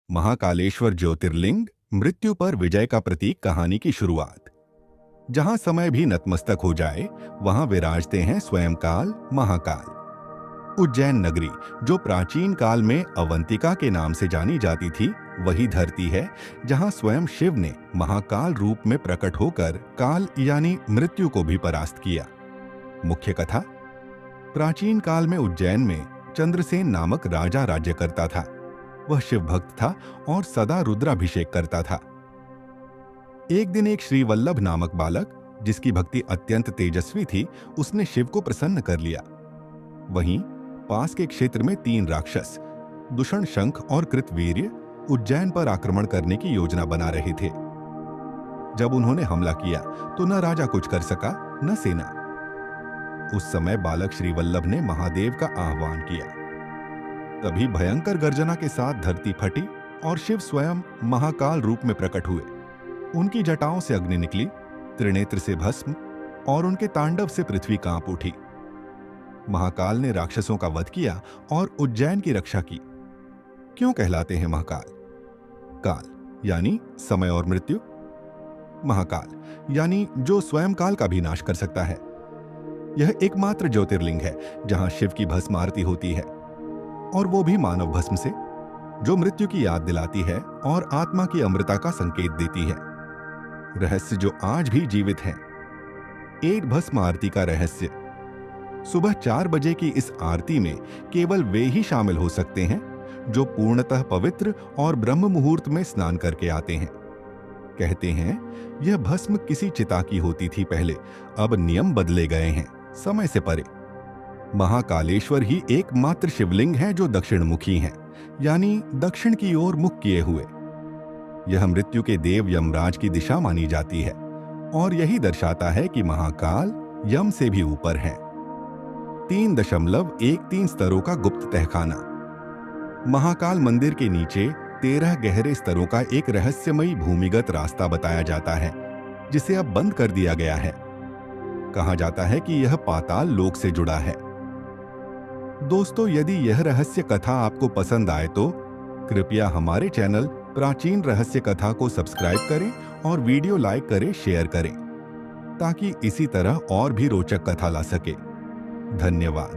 महाकालेश्वर ज्योतिर्लिंग, मृत्यु पर विजय का प्रतीक कहानी की शुरुआत। जहां समय भी नतमस्तक हो जाए, वहां विराजते हैं स्वयं काल, महाकाल। उज्जैन नगरी, जो प्राचीन काल में अवंतिका के नाम से जानी जाती थी, वही धरती है जहां स्वयं शिव ने महाकाल रूप में प्रकट होकर काल यानी मृत्यु को भी परास्त किया। मुख्य कथा। प्राचीन काल में उज्जैन में चंद्रसेन नामक राजा राज्य करता था। वह शिव भक्त था और सदा रुद्राभिषेक करता था। एक दिन एक श्रीवल्लभ नामक बालक, जिसकी भक्ति अत्यंत तेजस्वी थी, उसने शिव को प्रसन्न कर लिया। वहीं पास के क्षेत्र में 3 राक्षस, दूषण शंख और कृतवीर्य, उज्जैन पर आक्रमण करने की योजना बना रहे थे। जब उन्होंने हमला किया तो न राजा कुछ कर सका, न सेना। उस समय बालक श्रीवल्लभ ने महादेव का आह्वान किया। तभी भयंकर गर्जना के साथ धरती फटी और शिव स्वयं महाकाल रूप में प्रकट हुए। उनकी जटाओं से अग्नि निकली, त्रिनेत्र से भस्म और उनके तांडव से पृथ्वी कांप उठी। महाकाल ने राक्षसों का वध किया और उज्जैन की रक्षा की। क्यों कहलाते हैं महाकाल? काल यानी समय और मृत्यु, महाकाल यानी जो स्वयं काल का भी नाश कर सकता है। यह एकमात्र ज्योतिर्लिंग है जहां शिव की भस्म आरती होती है, और वो भी मानव भस्म से, जो मृत्यु की याद दिलाती है और आत्मा की अमृता का संकेत देती है। रहस्य जो आज भी जीवित है। एक भस्म आरती का रहस्य। सुबह 4 बजे की इस आरती में केवल वे ही शामिल हो सकते हैं जो पूर्णतः पवित्र और ब्रह्म मुहूर्त में स्नान करके आते हैं। कहते हैं यह भस्म किसी चिता की होती थी पहले, अब नियम बदले गए हैं, समय से परे। महाकालेश्वर ही एकमात्र शिवलिंग है जो दक्षिणमुखी हैं, यानी दक्षिण की ओर मुख किए हुए। यह मृत्यु के देव यमराज की दिशा मानी जाती है और यही दर्शाता है कि महाकाल यम से भी ऊपर है। 3.13 स्तरों का गुप्त तहखाना। महाकाल मंदिर के नीचे 13 गहरे स्तरों का एक रहस्यमयी भूमिगत रास्ता बताया जाता है, जिसे अब बंद कर दिया गया है। कहा जाता है कि यह पाताल लोक से जुड़ा है। दोस्तों, यदि यह रहस्य कथा आपको पसंद आए तो कृपया हमारे चैनल प्राचीन रहस्य कथा को सब्सक्राइब करें और वीडियो लाइक करें, शेयर करें, ताकि इसी तरह और भी रोचक कथा ला सके। धन्यवाद।